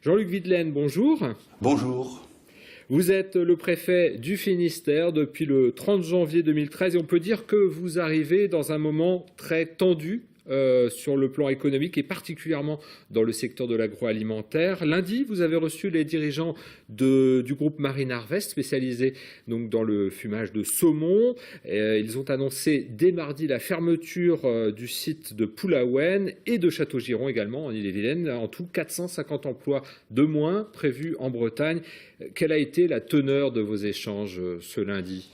Jean-Luc Videlaine, bonjour. Bonjour. Vous êtes le préfet du Finistère depuis le 30 janvier 2013 et on peut dire que vous arrivez dans un moment très tendu sur le plan économique et particulièrement dans le secteur de l'agroalimentaire. Lundi, vous avez reçu les dirigeants du groupe Marine Harvest spécialisé donc dans le fumage de saumon. Ils ont annoncé dès mardi la fermeture du site de Poulaouen et de Château-Giron également en Ille-et-Vilaine. En tout, 450 emplois de moins prévus en Bretagne. Quelle a été la teneur de vos échanges ce lundi ?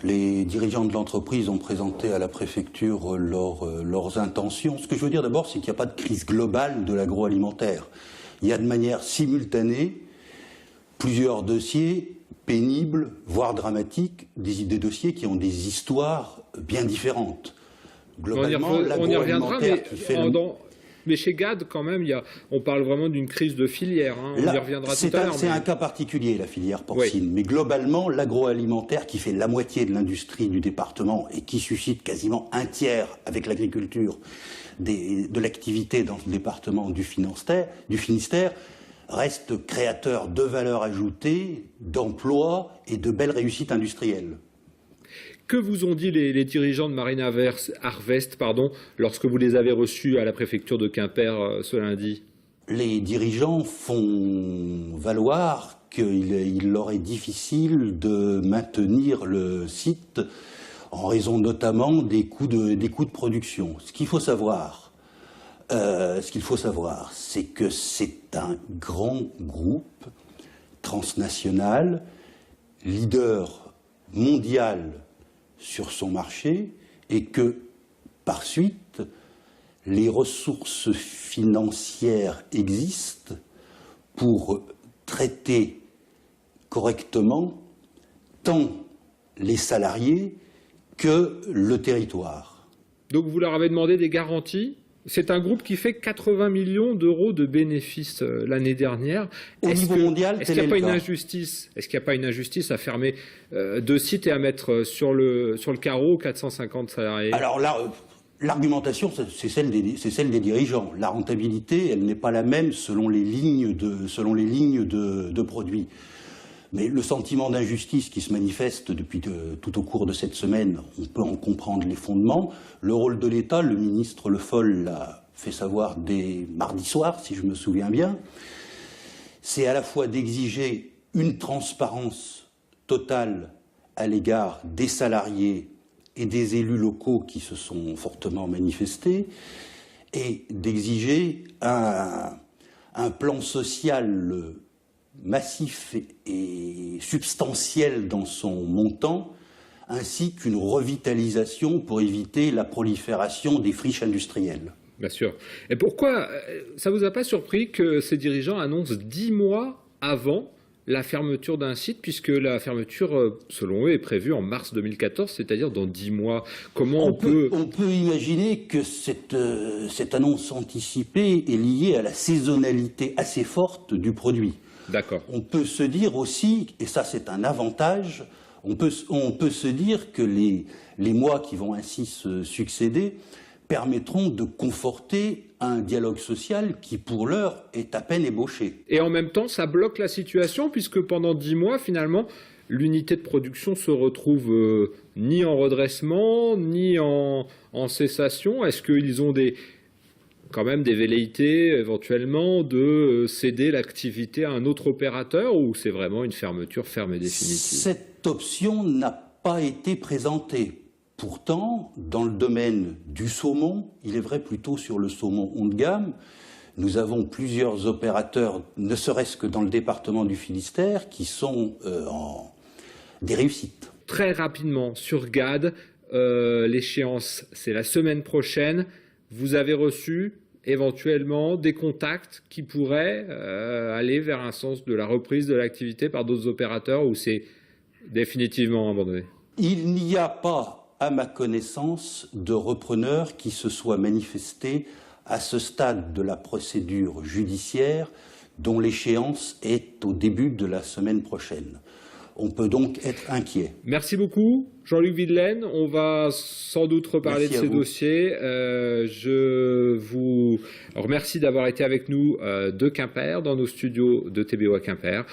Les dirigeants de l'entreprise ont présenté à la préfecture leurs intentions. Ce que je veux dire d'abord, c'est qu'il n'y a pas de crise globale de l'agroalimentaire. Il y a de manière simultanée plusieurs dossiers pénibles, voire dramatiques, des dossiers qui ont des histoires bien différentes. Globalement, on y reviendra, mais chez GAD, quand même, on parle vraiment d'une crise de filière. On y reviendra tout à l'heure. C'est un cas particulier, la filière porcine. Oui. Mais globalement, l'agroalimentaire, qui fait la moitié de l'industrie du département et qui suscite quasiment un tiers avec l'agriculture de l'activité dans le département du Finistère, reste créateur de valeur ajoutée, d'emplois et de belles réussites industrielles. Que vous ont dit les dirigeants de Marine Harvest lorsque vous les avez reçus à la préfecture de Quimper ce lundi ? Les dirigeants font valoir qu'il leur est difficile de maintenir le site en raison notamment des coûts de production. Ce qu'il faut savoir, c'est que c'est un grand groupe transnational, leader mondial sur son marché et que, par suite, les ressources financières existent pour traiter correctement tant les salariés que le territoire. Donc vous leur avez demandé des garanties ? C'est un groupe qui fait 80 millions d'euros de bénéfices l'année dernière. Au niveau mondial, est-ce qu'il n'y a pas une injustice ? Est-ce qu'il n'y a pas une injustice à fermer deux sites et à mettre sur le carreau 450 salariés ? Alors là, l'argumentation, c'est celle des dirigeants. La rentabilité, elle n'est pas la même selon les lignes de produits. Mais le sentiment d'injustice qui se manifeste depuis tout au cours de cette semaine, on peut en comprendre les fondements. Le rôle de l'État, le ministre Le Foll l'a fait savoir dès mardi soir, si je me souviens bien, c'est à la fois d'exiger une transparence totale à l'égard des salariés et des élus locaux qui se sont fortement manifestés, et d'exiger un plan social massif et substantiel dans son montant, ainsi qu'une revitalisation pour éviter la prolifération des friches industrielles. Bien sûr. Et pourquoi ça ne vous a pas surpris que ces dirigeants annoncent 10 mois avant la fermeture d'un site, puisque la fermeture, selon eux, est prévue en mars 2014, c'est-à-dire dans 10 mois. Comment on peut imaginer que cette annonce anticipée est liée à la saisonnalité assez forte du produit. D'accord. On peut se dire aussi, et ça c'est un avantage, on peut se dire que les mois qui vont ainsi se succéder permettront de conforter un dialogue social qui, pour l'heure, est à peine ébauché. Et en même temps, ça bloque la situation, puisque pendant 10 mois, finalement, l'unité de production se retrouve ni en redressement, ni en cessation. Est-ce qu'ils ont quand même des velléités éventuellement de céder l'activité à un autre opérateur, ou c'est vraiment une fermeture ferme et définitive ? Cette option n'a pas été présentée. Pourtant, dans le domaine du saumon, il est vrai plutôt sur le saumon haut de gamme, nous avons plusieurs opérateurs, ne serait-ce que dans le département du Finistère, qui sont des réussites. Très rapidement, sur GAD, l'échéance, c'est la semaine prochaine. Vous avez reçu éventuellement des contacts qui pourraient aller vers un sens de la reprise de l'activité par d'autres opérateurs, ou c'est définitivement abandonné ? Il n'y a pas, à ma connaissance, de repreneurs qui se soient manifestés à ce stade de la procédure judiciaire dont l'échéance est au début de la semaine prochaine. On peut donc être inquiet. Merci beaucoup, Jean-Luc Videlaine. On va sans doute reparler de ces dossiers. Je vous remercie d'avoir été avec nous de Quimper, dans nos studios de TBO à Quimper.